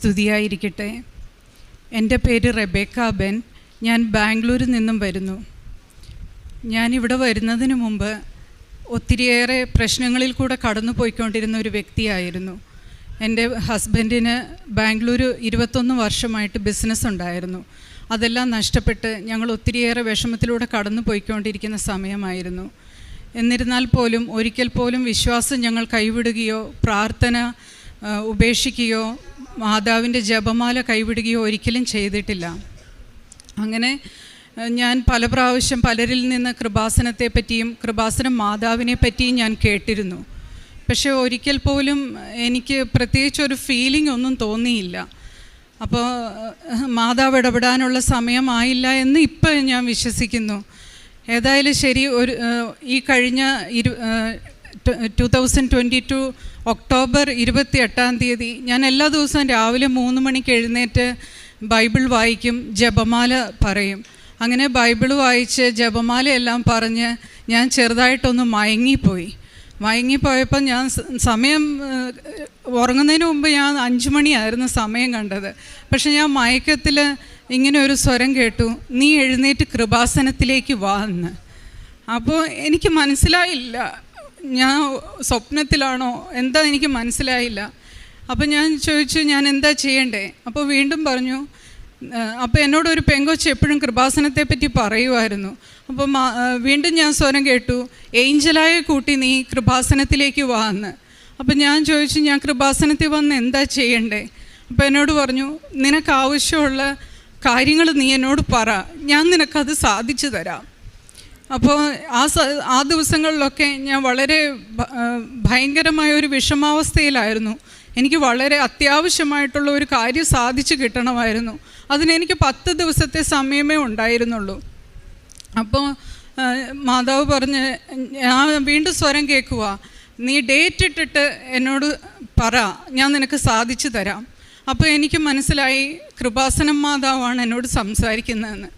സ്തുതിയായിരിക്കട്ടെ. എൻ്റെ പേര് റെബേക്ക ബെൻ. ഞാൻ ബാംഗ്ലൂരിൽ നിന്നും വരുന്നു. ഞാനിവിടെ വരുന്നതിന് മുമ്പ് ഒത്തിരിയേറെ പ്രശ്നങ്ങളിൽ കൂടെ കടന്നു പോയിക്കൊണ്ടിരുന്ന ഒരു വ്യക്തിയായിരുന്നു. എൻ്റെ ഹസ്ബൻഡിന് ബാംഗ്ലൂർ 21 വർഷമായിട്ട് ബിസിനസ് ഉണ്ടായിരുന്നു. അതെല്ലാം നഷ്ടപ്പെട്ട് ഞങ്ങൾ ഒത്തിരിയേറെ വിഷമത്തിലൂടെ കടന്നു പോയിക്കൊണ്ടിരിക്കുന്ന സമയമായിരുന്നു. എന്നിരുന്നാൽ പോലും ഒരിക്കൽ പോലും വിശ്വാസം ഞങ്ങൾ കൈവിടുകയോ പ്രാർത്ഥന ഉപേക്ഷിക്കുകയോ മാതാവിൻ്റെ ജപമാല കൈവിടുകയോ ഒരിക്കലും ചെയ്തിട്ടില്ല. അങ്ങനെ ഞാൻ പല പ്രാവശ്യം പലരിൽ നിന്ന് കൃപാസനത്തെ പറ്റിയും കൃപാസനം മാതാവിനെ പറ്റിയും ഞാൻ കേട്ടിരുന്നു. പക്ഷേ ഒരിക്കൽ പോലും എനിക്ക് പ്രത്യേകിച്ചൊരു ഫീലിംഗ് ഒന്നും തോന്നിയില്ല. അപ്പോൾ മാതാവ് ഇടപെടാനുള്ള സമയമായില്ല എന്ന് ഇപ്പോൾ ഞാൻ വിശ്വസിക്കുന്നു. ഏതായാലും ശരി, ഈ കഴിഞ്ഞ 2022 ഒക്ടോബർ 28 ഞാൻ എല്ലാ ദിവസവും രാവിലെ 3 മണിക്ക് എഴുന്നേറ്റ് ബൈബിൾ വായിക്കും, ജപമാല പറയും. അങ്ങനെ ബൈബിൾ വായിച്ച് ജപമാലയെല്ലാം പറഞ്ഞ് ഞാൻ ചെറുതായിട്ടൊന്ന് മയങ്ങിപ്പോയപ്പോൾ ഞാൻ സമയം ഉറങ്ങുന്നതിന് മുമ്പ് ഞാൻ 5 മണിയായിരുന്നു സമയം കണ്ടത്. പക്ഷെ ഞാൻ മയക്കത്തിൽ ഇങ്ങനെ ഒരു സ്വരം കേട്ടു, നീ എഴുന്നേറ്റ് കൃപാസനത്തിലേക്ക് വാ എന്ന്. അപ്പോൾ എനിക്ക് മനസ്സിലായില്ല ഞാൻ സ്വപ്നത്തിലാണോ എന്താ, എനിക്ക് മനസ്സിലായില്ല. അപ്പോൾ ഞാൻ ചോദിച്ചു ഞാൻ എന്താ ചെയ്യണ്ടേ. അപ്പോൾ വീണ്ടും പറഞ്ഞു. അപ്പോൾ എന്നോടൊരു പെങ്കൊച്ച് എപ്പോഴും കൃപാസനത്തെ പറ്റി പറയുമായിരുന്നു. അപ്പോൾ വീണ്ടും ഞാൻ സ്വരം കേട്ടു, ഏഞ്ചലായ കൂട്ടി നീ കൃപാസനത്തിലേക്ക് വാ എന്ന്. അപ്പോൾ ഞാൻ ചോദിച്ചു ഞാൻ കൃപാസനത്തിൽ വന്ന് എന്താ ചെയ്യണ്ടേ. അപ്പോൾ എന്നോട് പറഞ്ഞു, നിനക്ക് ആവശ്യമുള്ള കാര്യങ്ങൾ നീ എന്നോട് പറ, ഞാൻ നിനക്കത് സാധിച്ചു തരാം. അപ്പോൾ ആ ദിവസങ്ങളിലൊക്കെ ഞാൻ വളരെ ഭയങ്കരമായ ഒരു വിഷമാവസ്ഥയിലായിരുന്നു. എനിക്ക് വളരെ അത്യാവശ്യമായിട്ടുള്ള ഒരു കാര്യം സാധിച്ചു കിട്ടണമായിരുന്നു. അതിനെനിക്ക് 10 ദിവസത്തെ സമയമേ ഉണ്ടായിരുന്നുള്ളൂ. അപ്പോൾ മാതാവ് പറഞ്ഞ്, ഞാൻ വീണ്ടും സ്വരം കേൾക്കുക, നീ ഡേറ്റ് ഇട്ടിട്ട് എന്നോട് പറ, ഞാൻ നിനക്ക് സാധിച്ചു തരാം. അപ്പോൾ എനിക്ക് മനസ്സിലായി കൃപാസനം മാതാവാണ് എന്നോട് സംസാരിക്കുന്നതെന്ന്.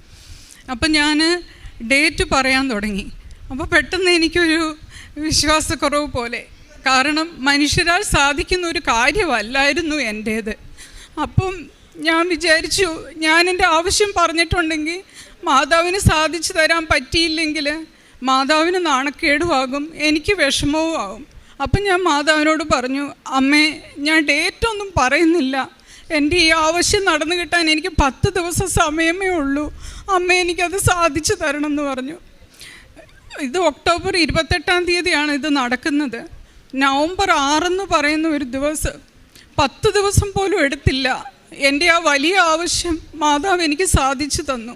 അപ്പം ഞാൻ ഡേറ്റ് പറയാൻ തുടങ്ങി. അപ്പോൾ പെട്ടെന്ന് എനിക്കൊരു വിശ്വാസക്കുറവ് പോലെ, കാരണം മനുഷ്യരാൽ സാധിക്കുന്ന ഒരു കാര്യമല്ലായിരുന്നു എൻ്റേത്. അപ്പം ഞാൻ വിചാരിച്ചു, ഞാൻ എൻ്റെ ആവശ്യം പറഞ്ഞിട്ടുണ്ടെങ്കിൽ മാതാവിന് സാധിച്ചു തരാൻ പറ്റിയില്ലെങ്കിൽ മാതാവിന് നാണക്കേടുമാകും, എനിക്ക് വിഷമവും ആകും. അപ്പം ഞാൻ മാതാവിനോട് പറഞ്ഞു, അമ്മേ ഞാൻ ഡേറ്റൊന്നും പറയുന്നില്ല, എൻ്റെ ഈ ആവശ്യം നടന്നു കിട്ടാൻ എനിക്ക് 10 ദിവസം സമയമേ ഉള്ളൂ, അമ്മ എനിക്കത് സാധിച്ചു തരണം എന്ന് പറഞ്ഞു. ഇത് ഒക്ടോബർ 28 ഇത് നടക്കുന്നത്. നവംബർ 6 പറയുന്ന ഒരു ദിവസം, 10 ദിവസം പോലും എടുത്തില്ല, എൻ്റെ ആ വലിയ ആവശ്യം മാതാവ് എനിക്ക് സാധിച്ചു തന്നു.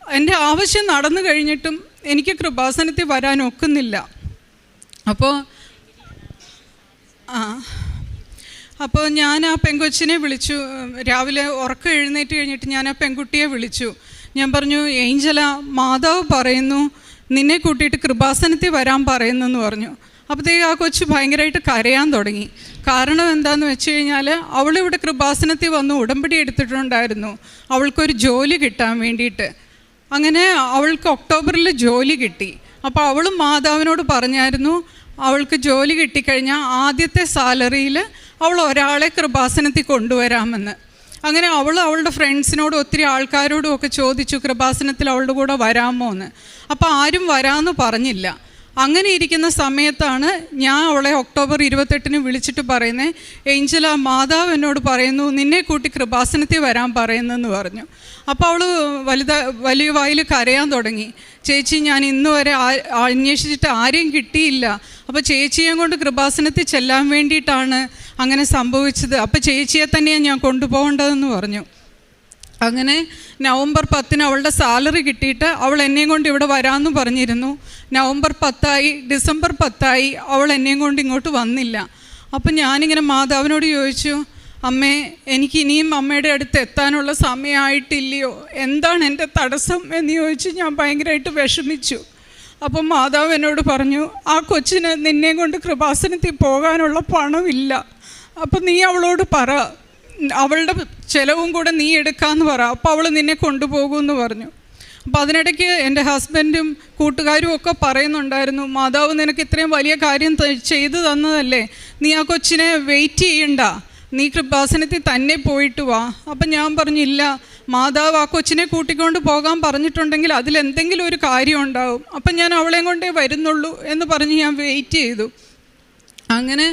എൻ്റെ ആവശ്യം നടന്നു കഴിഞ്ഞിട്ടും എനിക്ക് കൃപാസനത്തിൽ വരാൻ ഒക്കുന്നില്ല. അപ്പോൾ ഞാൻ ആ പെങ്കൊച്ചിനെ വിളിച്ചു. രാവിലെ ഉറക്കം എഴുന്നേറ്റ് കഴിഞ്ഞിട്ട് ഞാൻ ആ പെൺകുട്ടിയെ വിളിച്ചു. ഞാൻ പറഞ്ഞു, ഏഞ്ചല, മാതാവ് പറയുന്നു നിന്നെ കൂട്ടിയിട്ട് കൃപാസനത്തിൽ വരാൻ പറയുന്നെന്ന് പറഞ്ഞു. അപ്പോഴത്തേക്ക് ആ കൊച്ചു ഭയങ്കരമായിട്ട് കരയാൻ തുടങ്ങി. കാരണം എന്താണെന്ന് വെച്ച് കഴിഞ്ഞാൽ, അവളിവിടെ കൃപാസനത്തിൽ വന്ന് ഉടമ്പടി എടുത്തിട്ടുണ്ടായിരുന്നു അവൾക്കൊരു ജോലി കിട്ടാൻ വേണ്ടിയിട്ട്. അങ്ങനെ അവൾക്ക് ഒക്ടോബറിൽ ജോലി കിട്ടി. അപ്പോൾ അവളും മാതാവിനോട് പറഞ്ഞായിരുന്നു അവൾക്ക് ജോലി കിട്ടിക്കഴിഞ്ഞാൽ ആദ്യത്തെ സാലറിയിൽ അവൾ ഒരാളെ കൃപാസനത്തിൽ കൊണ്ടുവരാമെന്ന്. അങ്ങനെ അവളുടെ ഫ്രണ്ട്സിനോടും ഒത്തിരി ആൾക്കാരോടും ഒക്കെ ചോദിച്ചു കൃപാസനത്തിൽ അവളുടെ കൂടെ വരാമോ എന്ന്. അപ്പോൾ ആരും വരാമെന്ന് പറഞ്ഞില്ല. അങ്ങനെ ഇരിക്കുന്ന സമയത്താണ് ഞാൻ അവളെ ഒക്ടോബർ 28 വിളിച്ചിട്ട് പറയുന്നത്, ഏഞ്ചല, മാതാവ് എന്നോട് പറയുന്നു നിന്നെ കൂട്ടി കൃപാസനത്തിൽ വരാൻ പറയുന്നെന്ന് പറഞ്ഞു. അപ്പോൾ അവൾ വലിയ വായിൽ കരയാൻ തുടങ്ങി. ചേച്ചി, ഞാൻ ഇന്ന് വരെ അന്വേഷിച്ചിട്ട് ആരെയും കിട്ടിയില്ല, അപ്പോൾ ചേച്ചിയെ കൊണ്ട് കൃപാസനത്തിൽ ചെല്ലാൻ വേണ്ടിയിട്ടാണ് അങ്ങനെ സംഭവിച്ചത്, അപ്പോൾ ചേച്ചിയെ തന്നെയാണ് ഞാൻ കൊണ്ടുപോകേണ്ടതെന്ന് പറഞ്ഞു. അങ്ങനെ നവംബർ 10 അവളുടെ സാലറി കിട്ടിയിട്ട് അവൾ എന്നെയും കൊണ്ട് ഇവിടെ വരാമെന്ന് പറഞ്ഞിരുന്നു. നവംബർ 10 ഡിസംബർ 10 അവൾ എന്നെയും കൊണ്ട് ഇങ്ങോട്ട് വന്നില്ല. അപ്പം ഞാനിങ്ങനെ മാതാവിനോട് ചോദിച്ചു, അമ്മേ, എനിക്ക് ഇനിയും അമ്മയുടെ അടുത്ത് എത്താനുള്ള സമയമായിട്ടില്ലയോ, എന്താണ് എൻ്റെ തടസ്സം എന്ന് ചോദിച്ച് ഞാൻ ഭയങ്കരമായിട്ട് വിഷമിച്ചു. അപ്പം മാതാവ് എന്നോട് പറഞ്ഞു, ആ കൊച്ചിന് നിന്നെ കൊണ്ട് കൃപാസനത്തിൽ പോകാനുള്ള പണമില്ല, അപ്പം നീ അവളോട് പറ, അവളുടെ ചിലവും കൂടെ നീ എടുക്കാമെന്ന് പറ, അപ്പോൾ അവൾ നിന്നെ കൊണ്ടുപോകുമെന്ന് പറഞ്ഞു. അപ്പോൾ അതിനിടയ്ക്ക് എൻ്റെ ഹസ്ബൻഡും കൂട്ടുകാരും ഒക്കെ പറയുന്നുണ്ടായിരുന്നു, മാതാവ് നിനക്ക് ഇത്രയും വലിയ കാര്യം ചെയ്തു തന്നതല്ലേ, നീ ആ കൊച്ചിനെ വെയിറ്റ് ചെയ്യണ്ട, നീ കൃപാസനത്തിൽ തന്നെ പോയിട്ട് വാ. അപ്പം ഞാൻ പറഞ്ഞു, ഇല്ല, മാതാവ് ആ കൊച്ചിനെ കൂട്ടിക്കൊണ്ട് പോകാൻ പറഞ്ഞിട്ടുണ്ടെങ്കിൽ അതിലെന്തെങ്കിലും ഒരു കാര്യം ഉണ്ടാവും, അപ്പം ഞാൻ അവളെയും കൊണ്ടേ വരുന്നുള്ളൂ എന്ന് പറഞ്ഞ് ഞാൻ വെയിറ്റ് ചെയ്തു. അങ്ങനെ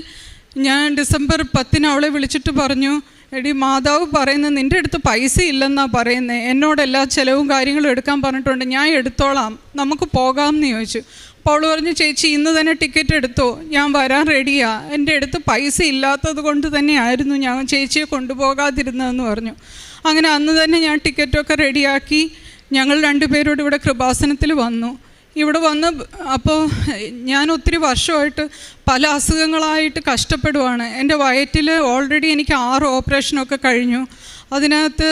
ഞാൻ ഡിസംബർ 10 അവളെ വിളിച്ചിട്ട് പറഞ്ഞു, എടി മാതാവ് പറയുന്നത് നിൻ്റെ അടുത്ത് പൈസ ഇല്ലെന്നാണ് പറയുന്നത്, എന്നോട് എല്ലാ ചിലവും കാര്യങ്ങളും എടുക്കാൻ പറഞ്ഞിട്ടുണ്ട്, ഞാൻ എടുത്തോളാം, നമുക്ക് പോകാമെന്ന് ചോദിച്ചു. അപ്പോൾ അവൾ പറഞ്ഞു, ചേച്ചി ഇന്ന് തന്നെ ടിക്കറ്റ് എടുത്തോ, ഞാൻ വരാൻ റെഡിയാ, എൻ്റെ അടുത്ത് പൈസ ഇല്ലാത്തത് കൊണ്ട് തന്നെയായിരുന്നു ഞാൻ ചേച്ചിയെ കൊണ്ടുപോകാതിരുന്നതെന്ന് പറഞ്ഞു. അങ്ങനെ അന്ന് തന്നെ ഞാൻ ടിക്കറ്റൊക്കെ റെഡിയാക്കി ഞങ്ങൾ 2 പേരോട് ഇവിടെ കൃപാസനത്തിൽ വന്നു. ഇവിടെ വന്ന് അപ്പോൾ ഞാൻ ഒത്തിരി വർഷമായിട്ട് പല അസുഖങ്ങളായിട്ട് കഷ്ടപ്പെടുവാണ്. എൻ്റെ വയറ്റിൽ ഓൾറെഡി എനിക്ക് 6 ഓപ്പറേഷനൊക്കെ കഴിഞ്ഞു. അതിനകത്ത്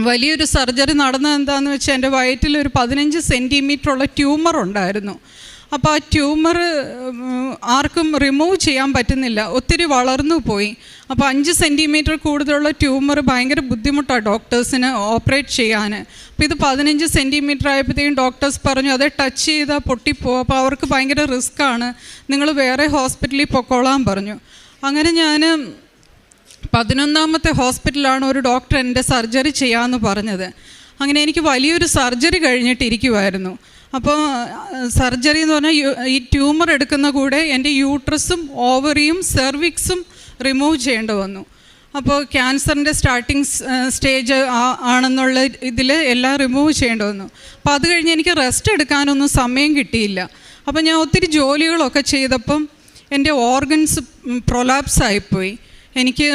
വലിയൊരു സർജറി നടന്നത് എന്താണെന്ന് വെച്ചാൽ എൻ്റെ വയറ്റിൽ ഒരു 15 സെൻറ്റിമീറ്ററുള്ള ട്യൂമർ ഉണ്ടായിരുന്നു. അപ്പോൾ ആ ട്യൂമർ ആർക്കും റിമൂവ് ചെയ്യാൻ പറ്റുന്നില്ല, ഒത്തിരി വളർന്നു പോയി. അപ്പോൾ 5 സെൻറ്റിമീറ്റർ കൂടുതലുള്ള ട്യൂമർ ഭയങ്കര ബുദ്ധിമുട്ടാണ് ഡോക്ടേഴ്സിന് ഓപ്പറേറ്റ് ചെയ്യാൻ. അപ്പോൾ ഇത് 15 സെൻറ്റിമീറ്റർ ആയപ്പോഴത്തേക്കും ഡോക്ടേഴ്സ് പറഞ്ഞു അത് ടച്ച് ചെയ്താൽ പൊട്ടിപ്പോവും, അപ്പോൾ അവർക്ക് ഭയങ്കര റിസ്ക്കാണ്, നിങ്ങൾ വേറെ ഹോസ്പിറ്റലിൽ പൊക്കോളാൻ പറഞ്ഞു. അങ്ങനെ ഞാൻ 11ാമത്തെ ഹോസ്പിറ്റലാണ് ഒരു ഡോക്ടർ എൻ്റെ സർജറി ചെയ്യാമെന്ന് പറഞ്ഞത്. അങ്ങനെ എനിക്ക് വലിയൊരു സർജറി കഴിഞ്ഞിട്ടിരിക്കുമായിരുന്നു. അപ്പോൾ സർജറി എന്ന് പറഞ്ഞാൽ ഈ ട്യൂമർ എടുക്കുന്ന കൂടെ എൻ്റെ യൂട്രസും ഓവറിയും സെർവിക്സും റിമൂവ് ചെയ്യേണ്ടി വന്നു. അപ്പോൾ ക്യാൻസറിൻ്റെ സ്റ്റാർട്ടിങ് സ്റ്റേജ് ആണെന്നുള്ള ഇതിൽ എല്ലാം റിമൂവ് ചെയ്യേണ്ടി വന്നു. അപ്പോൾ അത് കഴിഞ്ഞ് എനിക്ക് റെസ്റ്റ് എടുക്കാനൊന്നും സമയം കിട്ടിയില്ല. അപ്പോൾ ഞാൻ ഒത്തിരി ജോലികളൊക്കെ ചെയ്തപ്പം എൻ്റെ ഓർഗൻസ് പ്രൊലാപ്സ് ആയിപ്പോയി, എനിക്ക്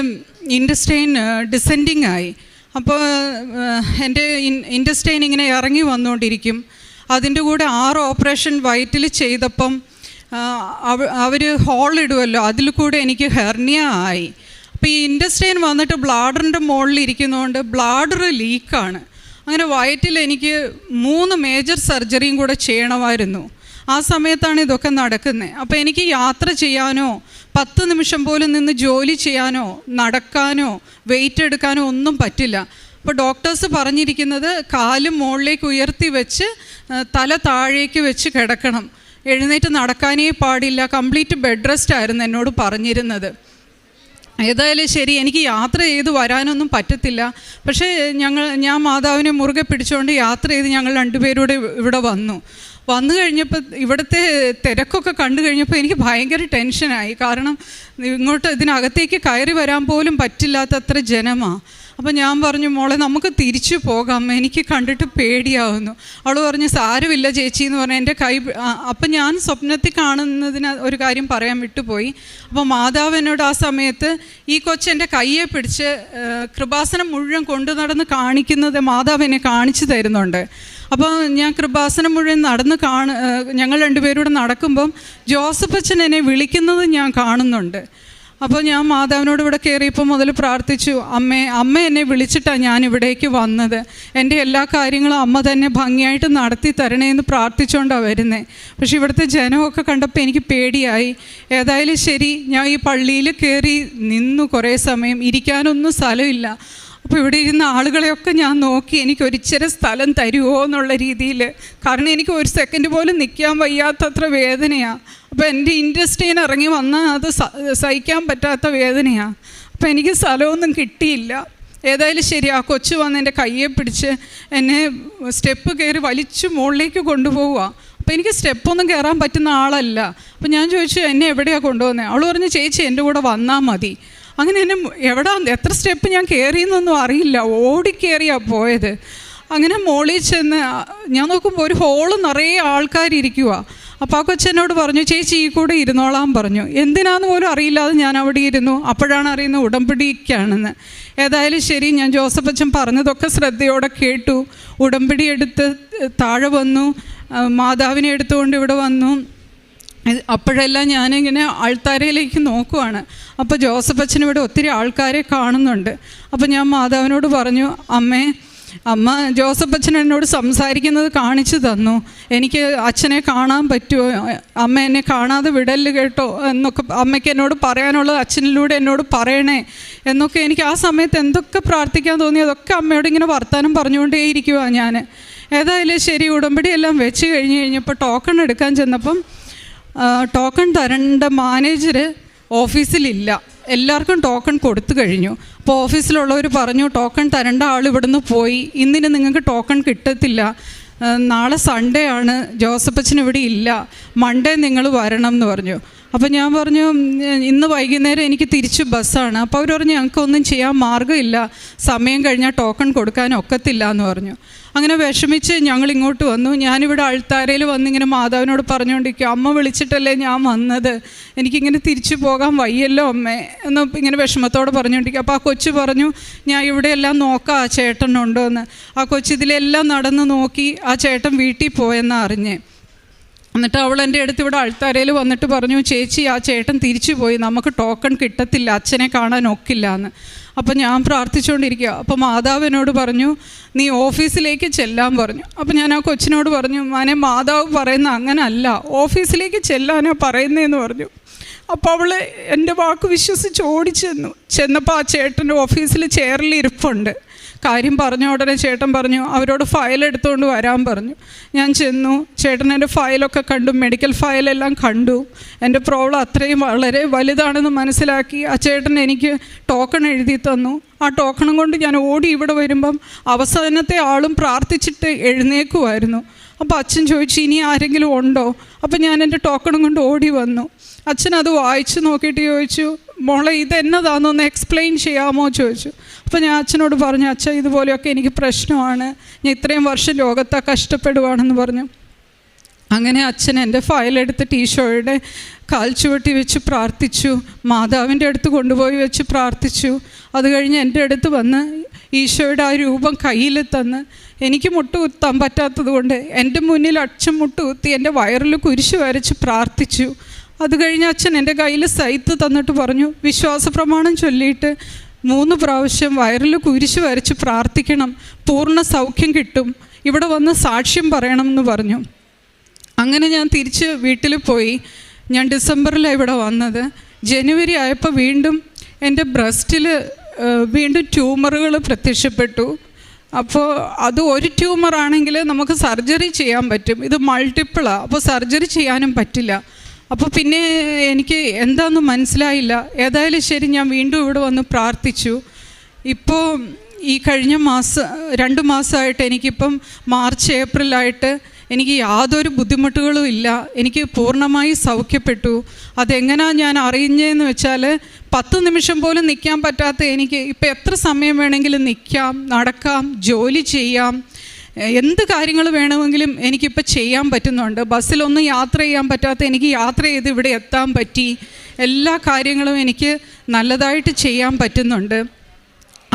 ഇൻറ്റസ്റ്റൈൻ ഡിസെൻഡിങ് ആയി. അപ്പോൾ എൻ്റെ ഇൻറ്റസ്റ്റൈൻ ഇങ്ങനെ ഇറങ്ങി വന്നുകൊണ്ടിരിക്കും. അതിൻ്റെ കൂടെ 6 ഓപ്പറേഷൻ വയറ്റിൽ ചെയ്തപ്പം അവർ ഹോൾ ഇടുമല്ലോ, അതിൽ കൂടെ എനിക്ക് ഹെർണിയ ആയി. അപ്പോൾ ഈ ഇൻറ്റസ്റ്റൈൻ വന്നിട്ട് ബ്ലാഡറിൻ്റെ മുകളിൽ ഇരിക്കുന്നതുകൊണ്ട് ബ്ലാഡർ ലീക്കാണ്. അങ്ങനെ വയറ്റിൽ എനിക്ക് 3 മേജർ സർജറിയും കൂടെ ചെയ്യണമായിരുന്നു. ആ സമയത്താണ് ഇതൊക്കെ നടക്കുന്നത്. അപ്പോൾ എനിക്ക് യാത്ര ചെയ്യാനോ 10 നിമിഷം പോലും നിന്ന് ജോലി ചെയ്യാനോ നടക്കാനോ വെയിറ്റ് എടുക്കാനോ ഒന്നും പറ്റില്ല. അപ്പോൾ ഡോക്ടേഴ്സ് പറഞ്ഞിരിക്കുന്നത് കാല് മുകളിലേക്ക് ഉയർത്തി വെച്ച് തല താഴേക്ക് വെച്ച് കിടക്കണം, എഴുന്നേറ്റ് നടക്കാനേ പാടില്ല, കംപ്ലീറ്റ് ബെഡ് റെസ്റ്റ് ആയിരുന്നു എന്നോട് പറഞ്ഞിരുന്നത്. ഏതായാലും ശരി, എനിക്ക് യാത്ര ചെയ്ത് വരാനൊന്നും പറ്റത്തില്ല. പക്ഷേ ഞാൻ മാതാവിനെ മുറുകെ പിടിച്ചുകൊണ്ട് യാത്ര ചെയ്ത് ഞങ്ങൾ 2 പേരൂടെ ഇവിടെ വന്നു കഴിഞ്ഞപ്പോൾ ഇവിടുത്തെ തിരക്കൊക്കെ കണ്ടു കഴിഞ്ഞപ്പോൾ എനിക്ക് ഭയങ്കര ടെൻഷനായി. കാരണം ഇങ്ങോട്ട് ഇതിനകത്തേക്ക് കയറി വരാൻ പോലും പറ്റില്ലാത്തത്ര ജനമാണ്. അപ്പോൾ ഞാൻ പറഞ്ഞു, മോളെ നമുക്ക് തിരിച്ചു പോകാം, എനിക്ക് കണ്ടിട്ട് പേടിയാവുന്നു. അവൾ പറഞ്ഞു, സാരമില്ല ചേച്ചി എന്ന് പറഞ്ഞാൽ എൻ്റെ കൈ. അപ്പം ഞാൻ സ്വപ്നത്തിൽ കാണുന്നതിന് ഒരു കാര്യം പറയാൻ വിട്ടുപോയി. അപ്പോൾ മാതാവ് എന്നോട് ആ സമയത്ത് ഈ കൊച്ചെൻ്റെ കയ്യെ പിടിച്ച് കൃപാസനം മുഴുവൻ കൊണ്ടു നടന്ന് കാണിക്കുന്നത് മാതാവ് എന്നെ കാണിച്ചു തരുന്നുണ്ട്. അപ്പോൾ ഞാൻ കൃപാസനം മുഴുവൻ നടന്ന് ഞങ്ങൾ 2 പേരൂടെ നടക്കുമ്പം ജോസഫ് അച്ഛൻ എന്നെ വിളിക്കുന്നത് ഞാൻ കാണുന്നുണ്ട്. അപ്പോൾ ഞാൻ മാതാവിനോട് ഇവിടെ കയറിയപ്പോൾ മുതൽ പ്രാർത്ഥിച്ചു, അമ്മ എന്നെ വിളിച്ചിട്ടാണ് ഞാൻ ഇവിടേക്ക് വന്നത്, എൻ്റെ എല്ലാ കാര്യങ്ങളും അമ്മ തന്നെ ഭംഗിയായിട്ട് നടത്തി തരണേന്ന് പ്രാർത്ഥിച്ചുകൊണ്ടാണ് വരുന്നത്. പക്ഷേ ഇവിടുത്തെ ജനമൊക്കെ കണ്ടപ്പോൾ എനിക്ക് പേടിയായി. ഏതായാലും ശരി, ഞാൻ ഈ പള്ളിയിൽ കയറി നിന്നു. കുറേ സമയം ഇരിക്കാനൊന്നും സ്ഥലമില്ല. അപ്പോൾ ഇവിടെ ഇരുന്ന ആളുകളെയൊക്കെ ഞാൻ നോക്കി, എനിക്ക് ഒരിച്ചിരി സ്ഥലം തരുമോ എന്നുള്ള രീതിയിൽ. കാരണം എനിക്ക് 1 സെക്കൻഡ് പോലും നിൽക്കാൻ വയ്യാത്തത്ര വേദനയാണ്. അപ്പോൾ എൻ്റെ ഇൻറ്റസ്റ്റൈൻ ഇറങ്ങി വന്നാൽ അത് സഹിക്കാൻ പറ്റാത്ത വേദനയാണ്. അപ്പോൾ എനിക്ക് സ്ഥലമൊന്നും കിട്ടിയില്ല. ഏതായാലും ശരി, ആ കൊച്ചു വന്ന് എൻ്റെ കയ്യെ പിടിച്ച് എന്നെ സ്റ്റെപ്പ് കയറി വലിച്ചു മുകളിലേക്ക് കൊണ്ടുപോവുക. അപ്പോൾ എനിക്ക് സ്റ്റെപ്പൊന്നും കയറാൻ പറ്റുന്ന ആളല്ല. അപ്പോൾ ഞാൻ ചോദിച്ചു, എന്നെ എവിടെയാണ് കൊണ്ടുപോകുന്നത്? അവൾ പറഞ്ഞു, ചേച്ചി എൻ്റെ കൂടെ വന്നാൽ മതി. അങ്ങനെ എന്നെ എത്ര സ്റ്റെപ്പ് ഞാൻ കയറിയെന്നൊന്നും അറിയില്ല, ഓടിക്കയറിയാണ് പോയത്. അങ്ങനെ മോളിൽ ചെന്ന് ഞാൻ നോക്കുമ്പോൾ ഒരു ഹോള് നിറയെ ആൾക്കാരിയ്ക്കുക. അപ്പോൾ ആ കൊച്ചെന്നോട് പറഞ്ഞു, ചേച്ചി ഈ കൂടെ ഇരുന്നോളാൻ പറഞ്ഞു. എന്തിനാന്ന് പോലും അറിയില്ലാതെ ഞാൻ അവിടെ ഇരുന്നു. അപ്പോഴാണ് അറിയുന്നത് ഉടമ്പടിക്കാണെന്ന്. ഏതായാലും ശരി, ഞാൻ ജോസഫ് അച്ഛൻ പറഞ്ഞതൊക്കെ ശ്രദ്ധയോടെ കേട്ടു. ഉടമ്പടി എടുത്ത് താഴെ വന്നു, മാതാവിനെ എടുത്തുകൊണ്ട് ഇവിടെ വന്നു. അപ്പോഴെല്ലാം ഞാനിങ്ങനെ ആൾത്താരയിലേക്ക് നോക്കുവാണ്. അപ്പോൾ ജോസഫ് അച്ഛൻ ഇവിടെ ഒത്തിരി ആൾക്കാരെ കാണുന്നുണ്ട്. അപ്പോൾ ഞാൻ മാതാവിനോട് പറഞ്ഞു, അമ്മ ജോസഫ് അച്ഛൻ എന്നോട് സംസാരിക്കുന്നത് കാണിച്ചു തന്നു, എനിക്ക് അച്ഛനെ കാണാൻ പറ്റുമോ, അമ്മ എന്നെ കാണാതെ വിടല് കേട്ടോ എന്നൊക്കെ അമ്മയ്ക്ക് എന്നോട് പറയാനുള്ളത് അച്ഛനിലൂടെ എന്നോട് പറയണേ എന്നൊക്കെ എനിക്ക് ആ സമയത്ത് എന്തൊക്കെ പ്രാർത്ഥിക്കാൻ തോന്നി അതൊക്കെ അമ്മയോട് ഇങ്ങനെ വർത്താനം പറഞ്ഞുകൊണ്ടേയിരിക്കുവാണ് ഞാൻ. ഏതായാലും ശരി, ഉടമ്പടി എല്ലാം വെച്ച് കഴിഞ്ഞപ്പോൾ ടോക്കൺ എടുക്കാൻ ചെന്നപ്പം ടോക്കൺ തരേണ്ട മാനേജർ ഓഫീസിലില്ല. എല്ലാവർക്കും ടോക്കൺ കൊടുത്തു കഴിഞ്ഞു. അപ്പോൾ ഓഫീസിലുള്ളവർ പറഞ്ഞു, ടോക്കൺ തരേണ്ട ആൾ ഇവിടുന്ന് പോയി, ഇന്നിന് നിങ്ങൾക്ക് ടോക്കൺ കിട്ടത്തില്ല, നാളെ സൺഡേ ആണ്, ജോസഫച്ചൻ ഇവിടെ ഇല്ല, മൺഡേ നിങ്ങൾ വരണം എന്ന് പറഞ്ഞു. അപ്പോൾ ഞാൻ പറഞ്ഞു, ഇന്ന് വൈകുന്നേരം എനിക്ക് തിരിച്ച് ബസ്സാണ്. അപ്പോൾ അവർ പറഞ്ഞു, ഞങ്ങൾക്കൊന്നും ചെയ്യാൻ മാർഗ്ഗമില്ല, സമയം കഴിഞ്ഞാൽ ടോക്കൺ കൊടുക്കാൻ ഒക്കത്തില്ല എന്ന് പറഞ്ഞു. അങ്ങനെ വിഷമിച്ച് ഞങ്ങൾ ഇങ്ങോട്ട് വന്നു. ഞാനിവിടെ അൾത്താരയിൽ വന്നിങ്ങനെ മാതാവിനോട് പറഞ്ഞുകൊണ്ടിരിക്കും, അമ്മ വിളിച്ചിട്ടല്ലേ ഞാൻ വന്നത്, എനിക്കിങ്ങനെ തിരിച്ചു പോകാൻ വയ്യല്ലോ അമ്മേ എന്ന് ഇങ്ങനെ വിഷമത്തോടെ പറഞ്ഞുകൊണ്ടിരിക്കും. അപ്പോൾ ആ കൊച്ചു പറഞ്ഞു, ഞാൻ ഇവിടെയെല്ലാം നോക്കാം ആ ചേട്ടനുണ്ടോ എന്ന്. ആ കൊച്ചു ഇതിലെല്ലാം നടന്ന് നോക്കി, ആ ചേട്ടൻ വീട്ടിൽ പോയെന്നാണ് അറിഞ്ഞേ. എന്നിട്ട് അവൾ എൻ്റെ അടുത്ത് ഇവിടെ അൾത്താരയിൽ വന്നിട്ട് പറഞ്ഞു, ചേച്ചി ആ ചേട്ടൻ തിരിച്ചു പോയി, നമുക്ക് ടോക്കൺ കിട്ടത്തില്ല, അച്ഛനെ കാണാൻ ഒക്കില്ല എന്ന്. അപ്പോൾ ഞാൻ പ്രാർത്ഥിച്ചുകൊണ്ടിരിക്കുക. അപ്പോൾ മാതാവ് എന്നോട് പറഞ്ഞു, നീ ഓഫീസിലേക്ക് ചെല്ലാൻ പറഞ്ഞു. അപ്പോൾ ഞാൻ ആ കൊച്ചിനോട് പറഞ്ഞു, മോനെ മാതാവ് പറയുന്ന അങ്ങനല്ല, ഓഫീസിലേക്ക് ചെല്ലാനാണ് പറയുന്നതെന്ന് പറഞ്ഞു. അപ്പോൾ അവൾ എൻ്റെ വാക്ക് വിശ്വസിച്ച് ചെന്നപ്പോൾ ആ ചേട്ടൻ്റെ ഓഫീസിൽ ചെയറിൽ ഇരിപ്പുണ്ട്. കാര്യം പറഞ്ഞ ഉടനെ ചേട്ടൻ പറഞ്ഞു, അവരോട് ഫയൽ എടുത്തുകൊണ്ട് വരാൻ പറഞ്ഞു. ഞാൻ ചെന്നു, ചേട്ടൻ എൻ്റെ ഫയലൊക്കെ കണ്ടു, മെഡിക്കൽ ഫയലെല്ലാം കണ്ടു. എൻ്റെ പ്രോബ്ലം അത്രയും വളരെ വലുതാണെന്ന് മനസ്സിലാക്കി ആ ചേട്ടൻ എനിക്ക് ടോക്കൺ എഴുതി തന്നു. ആ ടോക്കണും കൊണ്ട് ഞാൻ ഓടി ഇവിടെ വരുമ്പം അവസാനത്തെ ആളും പ്രാർത്ഥിച്ചിട്ട് എഴുന്നേക്കുമായിരുന്നു. അപ്പോൾ അച്ഛൻ ചോദിച്ചു, ഇനി ആരെങ്കിലും ഉണ്ടോ? അപ്പോൾ ഞാൻ എൻ്റെ ടോക്കണും കൊണ്ട് ഓടി വന്നു. അച്ഛൻ അത് വായിച്ച് നോക്കിയിട്ട് ചോദിച്ചു, മോളെ ഇതെന്നതാണെന്നൊന്ന് എക്സ്പ്ലെയിൻ ചെയ്യാമോ ചോദിച്ചു. അപ്പോൾ ഞാൻ അച്ഛനോട് പറഞ്ഞു, അച്ഛൻ ഇതുപോലെയൊക്കെ എനിക്ക് പ്രശ്നമാണ്, ഞാൻ ഇത്രയും വർഷം രോഗത്താ കഷ്ടപ്പെടുവാണെന്ന് പറഞ്ഞു. അങ്ങനെ അച്ഛൻ എൻ്റെ ഫയലെടുത്തിട്ട് ഈശോയുടെ കാൽച്ചുവട്ടി വെച്ച് പ്രാർത്ഥിച്ചു, മാതാവിൻ്റെ അടുത്ത് കൊണ്ടുപോയി വെച്ച് പ്രാർത്ഥിച്ചു. അത് കഴിഞ്ഞ് എൻ്റെ അടുത്ത് വന്ന് ഈശോയുടെ ആ രൂപം കയ്യിൽ തന്ന്, എനിക്ക് മുട്ടുകുത്താൻ പറ്റാത്തത് കൊണ്ട് എൻ്റെ മുന്നിൽ അച്ഛൻ മുട്ടുകുത്തി എൻ്റെ വയറിൽ കുരിശ് വരച്ച് പ്രാർത്ഥിച്ചു. അത് കഴിഞ്ഞ് അച്ഛൻ എൻ്റെ കയ്യിൽ സൈത്ത് തന്നിട്ട് പറഞ്ഞു, വിശ്വാസ പ്രമാണം ചൊല്ലിയിട്ട് 3 പ്രാവശ്യം വയറിൽ കുരിശ് വരച്ച് പ്രാർത്ഥിക്കണം, പൂർണ്ണ സൗഖ്യം കിട്ടും, ഇവിടെ വന്ന് സാക്ഷ്യം പറയണം എന്ന് പറഞ്ഞു. അങ്ങനെ ഞാൻ തിരിച്ച് വീട്ടിൽ പോയി. ഞാൻ ഡിസംബറിലാണ് ഇവിടെ വന്നത്. ജനുവരി ആയപ്പോൾ വീണ്ടും എൻ്റെ ബ്രസ്റ്റിൽ വീണ്ടും ട്യൂമറുകൾ പ്രത്യക്ഷപ്പെട്ടു. അപ്പോൾ അത് ഒരു ട്യൂമറാണെങ്കിൽ നമുക്ക് സർജറി ചെയ്യാൻ പറ്റും, ഇത് മൾട്ടിപ്പിളാണ്, അപ്പോൾ സർജറി ചെയ്യാനും പറ്റില്ല. അപ്പോൾ പിന്നെ എനിക്ക് എന്താണെന്ന് മനസ്സിലായില്ല. ഏതായാലും ശരി, ഞാൻ വീണ്ടും ഇവിടെ വന്ന് പ്രാർത്ഥിച്ചു. ഇപ്പോൾ ഈ കഴിഞ്ഞ 2 മാസമായിട്ട് എനിക്കിപ്പം മാർച്ച് ഏപ്രിലായിട്ട് എനിക്ക് യാതൊരു ബുദ്ധിമുട്ടുകളും ഇല്ല, എനിക്ക് പൂർണ്ണമായി സൗഖ്യപ്പെട്ടു. അതെങ്ങനെയാണ് ഞാൻ അറിഞ്ഞതെന്ന് വെച്ചാൽ 10 നിമിഷം പോലും നിൽക്കാൻ പറ്റാത്ത എനിക്ക് ഇപ്പം എത്ര സമയം വേണമെങ്കിലും നിൽക്കാം, നടക്കാം, ജോലി ചെയ്യാം, എന്ത് കാര്യങ്ങൾ വേണമെങ്കിലും എനിക്കിപ്പോൾ ചെയ്യാൻ പറ്റുന്നുണ്ട്. ബസ്സിലൊന്നും യാത്ര ചെയ്യാൻ പറ്റാത്ത എനിക്ക് യാത്ര ചെയ്ത് ഇവിടെ എത്താൻ പറ്റി. എല്ലാ കാര്യങ്ങളും എനിക്ക് നല്ലതായിട്ട് ചെയ്യാൻ പറ്റുന്നുണ്ട്.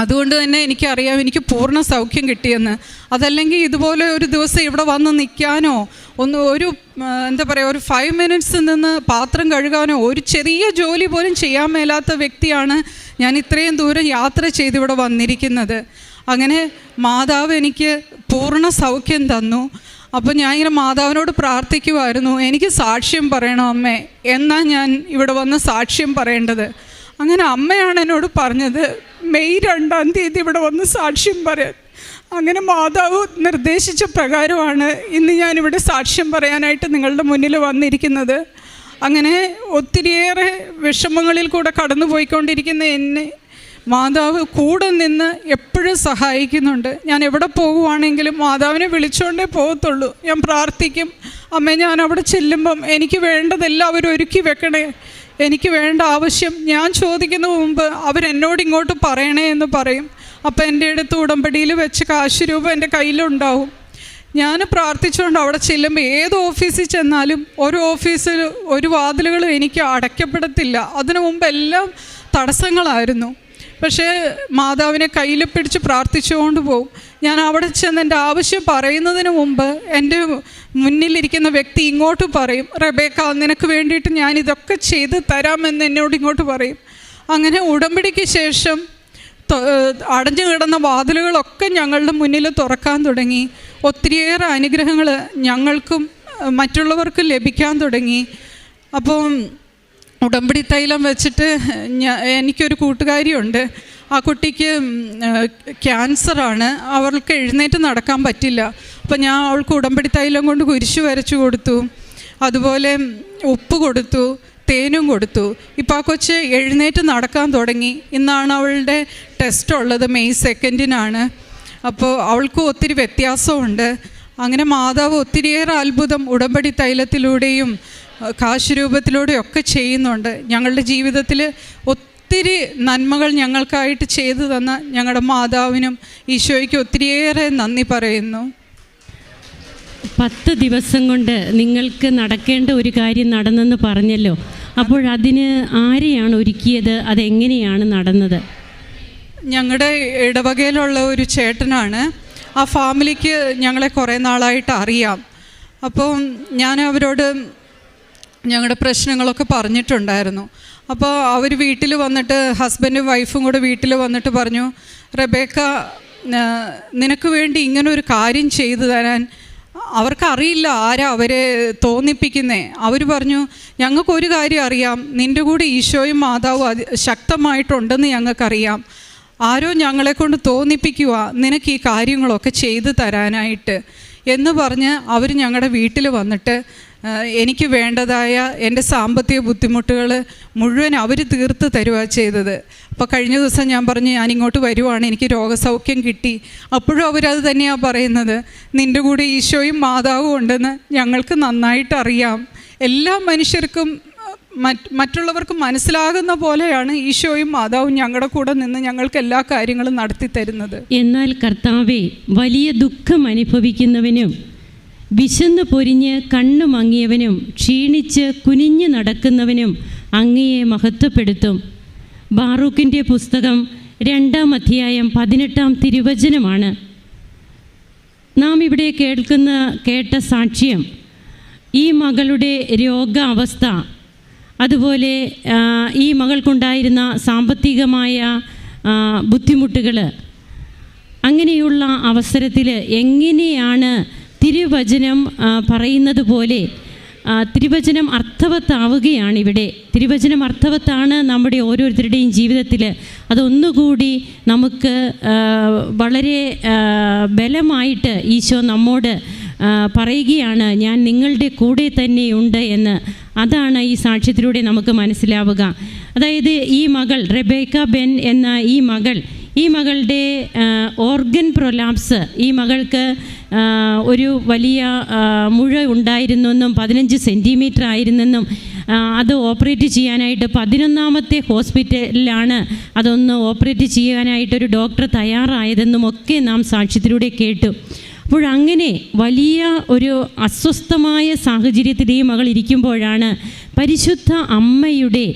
അതുകൊണ്ട് തന്നെ എനിക്കറിയാം എനിക്ക് പൂർണ്ണ സൗഖ്യം കിട്ടിയെന്ന്. അതല്ലെങ്കിൽ ഇതുപോലെ ഒരു ദിവസം ഇവിടെ വന്ന് നിൽക്കാനോ ഒരു 5 മിനിറ്റ്സ് നിന്ന് പാത്രം കഴുകാനോ ഒരു ചെറിയ ജോലി പോലും ചെയ്യാൻ മേലാത്ത വ്യക്തിയാണ് ഞാൻ ഇത്രയും ദൂരം യാത്ര ചെയ്ത് ഇവിടെ വന്നിരിക്കുന്നത്. അങ്ങനെ മാതാവ് എനിക്ക് പൂർണ്ണ സൗഖ്യം തന്നു. അപ്പോൾ ഞാൻ ഇങ്ങനെ മാതാവിനോട് പ്രാർത്ഥിക്കുമായിരുന്നു, എനിക്ക് സാക്ഷ്യം പറയണം അമ്മേ, എന്നാ ഞാൻ ഇവിടെ വന്ന് സാക്ഷ്യം പറയേണ്ടത്. അങ്ങനെ അമ്മയാണ് എന്നോട് പറഞ്ഞത്, മെയ് 2-ാം തീയതി ഇവിടെ വന്ന് സാക്ഷ്യം പറയാൻ. അങ്ങനെ മാതാവ് നിർദ്ദേശിച്ച പ്രകാരമാണ് ഇന്ന് ഞാനിവിടെ സാക്ഷ്യം പറയാനായിട്ട് നിങ്ങളുടെ മുന്നിൽ വന്നിരിക്കുന്നത്. അങ്ങനെ ഒത്തിരിയേറെ വിഷമങ്ങളിൽ കൂടെ കടന്നു പോയിക്കൊണ്ടിരിക്കുന്ന എന്നെ മാതാവ് കൂടെ നിന്ന് എപ്പോഴും സഹായിക്കുന്നുണ്ട്. ഞാൻ എവിടെ പോകുവാണെങ്കിലും മാതാവിനെ വിളിച്ചുകൊണ്ടേ പോകത്തുള്ളൂ. ഞാൻ പ്രാർത്ഥിക്കും, അമ്മേ ഞാൻ അവിടെ ചെല്ലുമ്പം എനിക്ക് വേണ്ടതെല്ലാം അവർ ഒരുക്കി വെക്കണേ, എനിക്ക് വേണ്ട ആവശ്യം ഞാൻ ചോദിക്കുന്ന മുമ്പ് അവരെന്നോട് ഇങ്ങോട്ട് പറയണേ എന്ന് പറയും. അപ്പോൾ എൻ്റെ അടുത്ത് ഉടമ്പടിയിൽ വെച്ച് കാശ് രൂപ എൻ്റെ കയ്യിലുണ്ടാവും. ഞാൻ പ്രാർത്ഥിച്ചുകൊണ്ട് അവിടെ ചെല്ലുമ്പോൾ ഏത് ഓഫീസിൽ ചെന്നാലും ഒരു വാതിലുകളും എനിക്ക് അടയ്ക്കപ്പെടത്തില്ല. അതിനു മുമ്പ് എല്ലാം തടസ്സങ്ങളായിരുന്നു. പക്ഷേ മാതാവിനെ കയ്യിൽ പിടിച്ച് പ്രാർത്ഥിച്ചുകൊണ്ട് പോകും. ഞാൻ അവിടെ ചെന്ന് എൻ്റെ ആവശ്യം പറയുന്നതിന് മുമ്പ് എൻ്റെ മുന്നിലിരിക്കുന്ന വ്യക്തി ഇങ്ങോട്ട് പറയും, റെബേക്ക നിനക്ക് വേണ്ടിയിട്ട് ഞാൻ ഇതൊക്കെ ചെയ്ത് തരാമെന്ന് എന്നോട് ഇങ്ങോട്ട് പറയും. അങ്ങനെ ഉടമ്പടിക്ക് ശേഷം അടഞ്ഞു കിടന്ന വാതിലുകളൊക്കെ ഞങ്ങളുടെ മുന്നിൽ തുറക്കാൻ തുടങ്ങി. ഒത്തിരിയേറെ അനുഗ്രഹങ്ങൾ ഞങ്ങൾക്കും മറ്റുള്ളവർക്കും ലഭിക്കാൻ തുടങ്ങി. അപ്പോൾ ഉടമ്പടി തൈലം വെച്ചിട്ട് എനിക്കൊരു കൂട്ടുകാരിയുണ്ട്. ആ കുട്ടിക്ക് ക്യാൻസറാണ്, അവൾക്ക് എഴുന്നേറ്റ് നടക്കാൻ പറ്റില്ല. അപ്പോൾ ഞാൻ അവൾക്ക് ഉടമ്പടി തൈലം കൊണ്ട് കുരിശ് വരച്ചു കൊടുത്തു, അതുപോലെ ഉപ്പ് കൊടുത്തു, തേനും കൊടുത്തു. ഇപ്പോൾ ആ കൊച്ച് എഴുന്നേറ്റ് നടക്കാൻ തുടങ്ങി. ഇന്നാണ് അവളുടെ ടെസ്റ്റ് ഉള്ളത്, മെയ് 2 അപ്പോൾ അവൾക്ക് ഒത്തിരി വ്യത്യാസമുണ്ട്. അങ്ങനെ മാതാവ് ഒത്തിരിയേറെ അത്ഭുതം ഉടമ്പടി തൈലത്തിലൂടെയും കാശ് രൂപത്തിലൂടെയും ഒക്കെ ചെയ്യുന്നുണ്ട്. ഞങ്ങളുടെ ജീവിതത്തിൽ ഒത്തിരി നന്മകൾ ഞങ്ങൾക്കായിട്ട് ചെയ്തു തന്ന ഞങ്ങളുടെ മാതാവിനും ഈശോയ്ക്ക് ഒത്തിരിയേറെ നന്ദി പറയുന്നു. 10 ദിവസം കൊണ്ട് നിങ്ങൾക്ക് നടക്കേണ്ട ഒരു കാര്യം നടന്നെന്ന് പറഞ്ഞല്ലോ. അപ്പോഴതിന് ആരെയാണ് ഒരുക്കിയത്? അതെങ്ങനെയാണ് നടന്നത്? ഞങ്ങളുടെ ഇടവകയിലുള്ള ഒരു ചേട്ടനാണ്. ആ ഫാമിലിക്ക് ഞങ്ങളെ കുറേ നാളായിട്ട് അറിയാം. അപ്പോൾ ഞാൻ അവരോട് ഞങ്ങളുടെ പ്രശ്നങ്ങളൊക്കെ പറഞ്ഞിട്ടുണ്ടായിരുന്നു. അപ്പോൾ അവർ വീട്ടിൽ വന്നിട്ട്, ഹസ്ബൻഡും വൈഫും കൂടെ വീട്ടിൽ വന്നിട്ട് പറഞ്ഞു, റെബേക്ക, നിനക്ക് വേണ്ടി ഇങ്ങനൊരു കാര്യം ചെയ്തു തരാൻ അവർക്കറിയില്ല ആരാ അവരെ തോന്നിപ്പിക്കുന്നേ. അവർ പറഞ്ഞു, ഞങ്ങൾക്കൊരു കാര്യം അറിയാം, നിൻ്റെ കൂടെ ഈശോയും മാതാവും ശക്തമായിട്ടുണ്ടെന്ന് ഞങ്ങൾക്കറിയാം. ആരോ ഞങ്ങളെ കൊണ്ട് തോന്നിപ്പിക്കുക നിനക്ക് ഈ കാര്യങ്ങളൊക്കെ ചെയ്തു തരാനായിട്ട് എന്ന് പറഞ്ഞ് അവർ ഞങ്ങളുടെ വീട്ടിൽ വന്നിട്ട് എനിക്ക് വേണ്ടതായ എൻ്റെ സാമ്പത്തിക ബുദ്ധിമുട്ടുകൾ മുഴുവൻ അവർ തീർത്ത് തരുകയാണ് ചെയ്തത്. അപ്പോൾ കഴിഞ്ഞ ദിവസം ഞാൻ പറഞ്ഞു, ഞാനിങ്ങോട്ട് വരുവാണ്, എനിക്ക് രോഗസൗഖ്യം കിട്ടി. അപ്പോഴും അവരത് തന്നെയാണ് പറയുന്നത്, നിൻ്റെ കൂടെ ഈശോയും മാതാവും ഉണ്ടെന്ന് ഞങ്ങൾക്ക് നന്നായിട്ട് അറിയാം. എല്ലാ മനുഷ്യർക്കും മറ്റുള്ളവർക്ക് മനസ്സിലാകുന്ന പോലെയാണ് ഈശോയും മാതാവും ഞങ്ങളുടെ കൂടെ നിന്ന് ഞങ്ങൾക്ക് എല്ലാ കാര്യങ്ങളും നടത്തി തരുന്നത്. എന്നാൽ കർത്താവേ, വലിയ ദുഃഖം അനുഭവിക്കുന്നവനും വിശന്ന് പൊരിഞ്ഞ് കണ്ണു മങ്ങിയവനും ക്ഷീണിച്ച് കുനിഞ്ഞു നടക്കുന്നവനും അങ്ങയെ മഹത്വപ്പെടുത്തും. ബാറൂക്കിൻ്റെ പുസ്തകം 2-ാം അധ്യായം 18-ാം തിരുവചനമാണ് നാം ഇവിടെ കേട്ട സാക്ഷ്യം. ഈ മകളുടെ രോഗാവസ്ഥ, അതുപോലെ ഈ മകൾക്കുണ്ടായിരുന്ന സാമ്പത്തികമായ ബുദ്ധിമുട്ടുകൾ, അങ്ങനെയുള്ള അവസരത്തിൽ എങ്ങനെയാണ് തിരുവചനം പറയുന്നത് പോലെ തിരുവചനം അർത്ഥവത്താവുകയാണ്. ഇവിടെ തിരുവചനം അർത്ഥവത്താണ് നമ്മുടെ ഓരോരുത്തരുടെയും ജീവിതത്തിൽ. അതൊന്നുകൂടി നമുക്ക് വളരെ ബലമായിട്ട് ഈശോ നമ്മോട് പറയുകയാണ്, ഞാൻ നിങ്ങളുടെ കൂടെ തന്നെയുണ്ട് എന്ന്. അതാണ് ഈ സാക്ഷ്യത്തിലൂടെ നമുക്ക് മനസ്സിലാവുക. അതായത് ഈ മകൾ റെബേക്ക ബെൻ എന്ന ഈ മകളുടെ ഓർഗൻ പ്രൊലാപ്സ്, ഈ മകൾക്ക് ഒരു വലിയ മുഴ ഉണ്ടായിരുന്നെന്നും 15 സെൻറ്റിമീറ്റർ ആയിരുന്നെന്നും അത് ഓപ്പറേറ്റ് ചെയ്യാനായിട്ട് 11ാമത്തെ ഹോസ്പിറ്റലിലാണ് അതൊന്ന് ഓപ്പറേറ്റ് ചെയ്യാനായിട്ടൊരു ഡോക്ടർ തയ്യാറായതെന്നും ഒക്കെ നാം സാക്ഷ്യത്തിലൂടെ കേട്ടു. അപ്പോഴങ്ങനെ വലിയ ഒരു അസ്വസ്ഥമായ സാഹചര്യത്തിൽ ഈ മകൾ ഇരിക്കുമ്പോഴാണ് പരിശുദ്ധ അമ്മയുടെ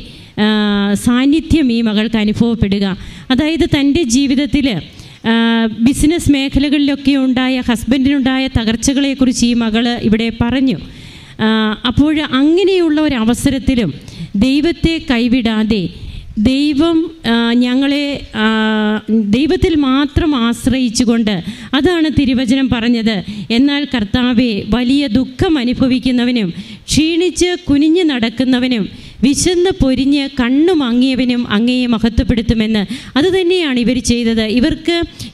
സാന്നിധ്യം ഈ മകൾക്ക് അനുഭവപ്പെടുക. അതായത് തൻ്റെ ജീവിതത്തിൽ ബിസിനസ് മേഖലകളിലൊക്കെ ഉണ്ടായ ഹസ്ബൻഡിനുണ്ടായ തകർച്ചകളെക്കുറിച്ച് ഈ മകൾ ഇവിടെ പറഞ്ഞു. അപ്പോൾ അങ്ങനെയുള്ള ഒരു അവസരത്തിലും ദൈവത്തെ കൈവിടാതെ ദൈവം ഞങ്ങളെ ദൈവത്തിൽ മാത്രം ആശ്രയിച്ചുകൊണ്ട്, അതാണ് തിരുവചനം പറഞ്ഞത്, എന്നാൽ കർത്താവെ, വലിയ ദുഃഖം അനുഭവിക്കുന്നവനും ക്ഷീണിച്ച് കുനിഞ്ഞു നടക്കുന്നവനും വിശന്ന് പൊരിഞ്ഞ് കണ്ണു മങ്ങിയവനും അങ്ങയെ മഹത്വപ്പെടുത്തുമെന്ന്. അതുതന്നെയാണ് ഇവർ ചെയ്തത്.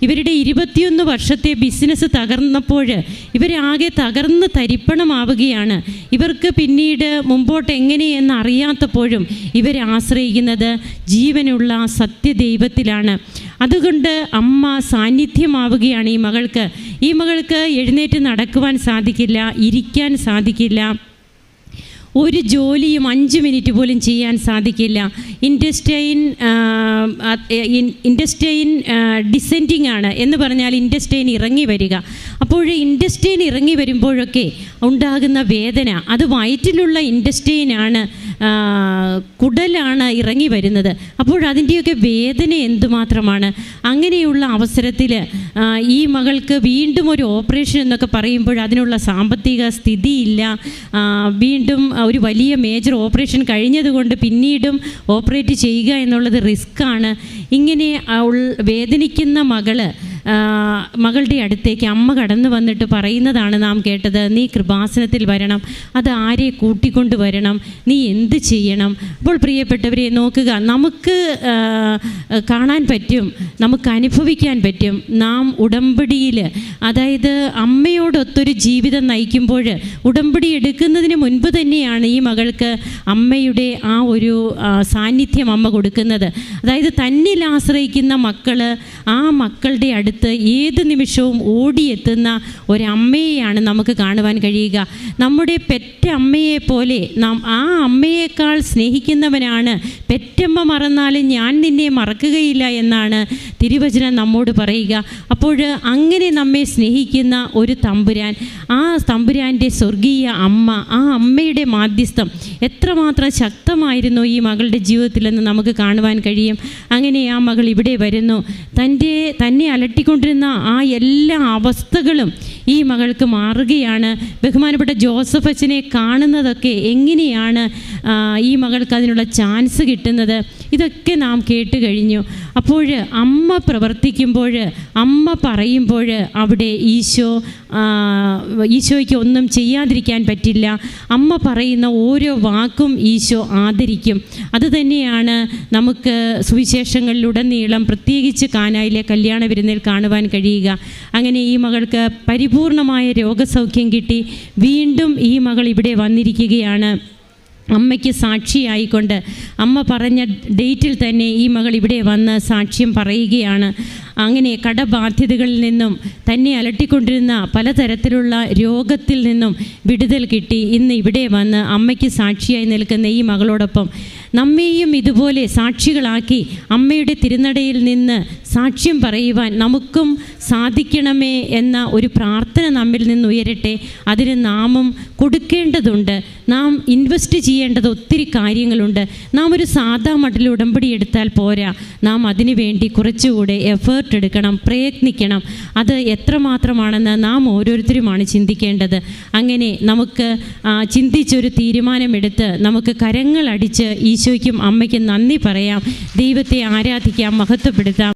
ഇവരുടെ 21 വർഷത്തെ ബിസിനസ് തകർന്നപ്പോൾ ഇവരാകെ തകർന്ന് തരിപ്പണമാവുകയാണ്. ഇവർക്ക് പിന്നീട് മുമ്പോട്ട് എങ്ങനെയെന്ന് അറിയാത്തപ്പോഴും ഇവരെ ആശ്രയിക്കുന്നത് ജീവനുള്ള സത്യദൈവത്തിലാണ്. അതുകൊണ്ട് അമ്മ സാന്നിധ്യമാവുകയാണ് ഈ മകൾക്ക് എഴുന്നേറ്റ് നടക്കുവാൻ സാധിക്കില്ല, ഇരിക്കാൻ സാധിക്കില്ല, ഒരു ജോലിയും 5 മിനിറ്റ് പോലും ചെയ്യാൻ സാധിക്കില്ല. ഇൻറ്റസ്റ്റൈൻ ഡിസെൻഡിങ് ആണ് എന്ന് പറഞ്ഞാൽ ഇൻറ്റസ്റ്റൈൻ ഇറങ്ങി വരിക. അപ്പോൾ ഇൻറ്റസ്റ്റൈൻ ഇറങ്ങി വരുമ്പോഴൊക്കെ ഉണ്ടാകുന്ന വേദന, അത് വയറ്റിലുള്ള ഇൻറ്റസ്റ്റൈനാണ്, കുടലാണ് ഇറങ്ങി വരുന്നത്. അപ്പോഴതിൻ്റെയൊക്കെ വേദന എന്തുമാത്രമാണ്. അങ്ങനെയുള്ള അവസരത്തിൽ ഈ മകൾക്ക് വീണ്ടും ഒരു ഓപ്പറേഷൻ എന്നൊക്കെ പറയുമ്പോൾ അതിനുള്ള സാമ്പത്തിക സ്ഥിതിയില്ല. വീണ്ടും ഒരു വലിയ മേജർ ഓപ്പറേഷൻ കഴിഞ്ഞതുകൊണ്ട് പിന്നീടും ഓപ്പറേറ്റ് ചെയ്യുക എന്നുള്ളത് റിസ്ക്കാണ്. ഇങ്ങനെ വേദനിക്കുന്ന മകളുടെ അടുത്തേക്ക് അമ്മ കടന്നു വന്നിട്ട് പറയുന്നതാണ് നാം കേട്ടത്, നീ കൃപാസനത്തിൽ വരണം, അത് ആരെ കൂട്ടിക്കൊണ്ട് വരണം, നീ എന്ത് ചെയ്യണം. അപ്പോൾ പ്രിയപ്പെട്ടവരെ നോക്കുക, നമുക്ക് കാണാൻ പറ്റും, നമുക്ക് അനുഭവിക്കാൻ പറ്റും. നാം ഉടമ്പടിയിൽ അതായത് അമ്മയോടൊത്തൊരു ജീവിതം നയിക്കുമ്പോൾ ഉടമ്പടി എടുക്കുന്നതിന് മുൻപ് തന്നെയാണ് ഈ മകൾക്ക് അമ്മയുടെ ആ ഒരു സാന്നിധ്യം അമ്മ കൊടുക്കുന്നത്. അതായത് തന്നിൽ ആശ്രയിക്കുന്ന മക്കൾ ആ മക്കളുടെ അടുത്ത് ഏത് നിമിഷവും ഓടിയെത്തുന്ന ഒരമ്മയെയാണ് നമുക്ക് കാണുവാൻ കഴിയുക. നമ്മുടെ പെറ്റ അമ്മയെ പോലെ ആ അമ്മയേക്കാൾ സ്നേഹിക്കുന്നവനാണ് പെറ്റമ്മ മറന്നാലും ഞാൻ നിന്നെ മറക്കുകയില്ല എന്നാണ് തിരുവചനം നമ്മോട് പറയുക. അപ്പോൾ അങ്ങനെ നമ്മെ സ്നേഹിക്കുന്ന ഒരു തമ്പുരാൻ, ആ തമ്പുരാൻ്റെ സ്വർഗീയ അമ്മ, ആ അമ്മയുടെ മാധ്യസ്ഥം എത്രമാത്രം ശക്തമായിരുന്നു ഈ മകളുടെ ജീവിതത്തിലെന്ന് നമുക്ക് കാണുവാൻ കഴിയും. അങ്ങനെ ആ മകൾ ഇവിടെ വരുന്നു. തന്നെ അലട്ടിക്കൊണ്ടിരുന്ന ആ എല്ലാ അവസ്ഥകളും ഈ മകൾക്ക് മാറുകയാണ്. ബഹുമാനപ്പെട്ട ജോസഫ് അച്ഛനെ കാണുന്നതൊക്കെ എങ്ങനെയാണ് ഈ മകൾക്ക് അതിനുള്ള ചാൻസ് കിട്ടുന്നത്, ഇതൊക്കെ നാം കേട്ട് കഴിഞ്ഞു. അപ്പോൾ അമ്മ പ്രവർത്തിക്കുമ്പോൾ, അമ്മ പറയുമ്പോൾ അവിടെ ഈശോയ്ക്ക് ഒന്നും ചെയ്യാതിരിക്കാൻ പറ്റില്ല. അമ്മ പറയുന്ന ഓരോ വാക്കും ഈശോ ആദരിക്കും. അതുതന്നെയാണ് നമുക്ക് സുവിശേഷങ്ങളിലുടനീളം പ്രത്യേകിച്ച് കാനായിലെ കല്യാണ വിരുന്നിൽ കാണുവാൻ കഴിയുക. അങ്ങനെ ഈ മകൾക്ക് പരിപൂർണമായ രോഗസൗഖ്യം കിട്ടി. വീണ്ടും ഈ മകൾ ഇവിടെ വന്നിരിക്കുകയാണ്. അമ്മയ്ക്ക് സാക്ഷിയായിക്കൊണ്ട് അമ്മ പറഞ്ഞ ഡേറ്റിൽ തന്നെ ഈ മകൾ ഇവിടെ വന്ന് സാക്ഷ്യം പറയുകയാണ്. അങ്ങനെ കടബാധ്യതകളിൽ നിന്നും തന്നെ അലട്ടിക്കൊണ്ടിരുന്ന പലതരത്തിലുള്ള രോഗത്തിൽ നിന്നും വിടുതൽ കിട്ടി. ഇന്ന് ഇവിടെ വന്ന് അമ്മയ്ക്ക് സാക്ഷിയായി നിൽക്കുന്ന ഈ മകളോടൊപ്പം നമ്മെയും ഇതുപോലെ സാക്ഷികളാക്കി അമ്മയുടെ തിരുനടയിൽ നിന്ന് സാക്ഷ്യം പറയുവാൻ നമുക്കും സാധിക്കണമേ എന്ന ഒരു പ്രാർത്ഥന നമ്മിൽ നിന്ന് ഉയരട്ടെ. അതിന് നാമും കൊടുക്കേണ്ടതുണ്ട്. നാം ഇൻവെസ്റ്റ് ചെയ്യേണ്ടത് ഒത്തിരി കാര്യങ്ങളുണ്ട്. നാം ഒരു സാധാ മട്ടിൽ ഉടമ്പടി എടുത്താൽ പോരാ. നാം അതിനു വേണ്ടി കുറച്ചുകൂടെ എഫേർട്ട് എടുക്കണം, പ്രയത്നിക്കണം. അത് എത്രമാത്രമാണെന്ന് നാം ഓരോരുത്തരുമാണ് ചിന്തിക്കേണ്ടത്. അങ്ങനെ നമുക്ക് ചിന്തിച്ചൊരു തീരുമാനമെടുത്ത് നമുക്ക് കരങ്ങളടിച്ച് ഈശോയ്ക്കും അമ്മയ്ക്കും നന്ദി പറയാം, ദൈവത്തെ ആരാധിക്കാം, മഹത്വപ്പെടുത്താം.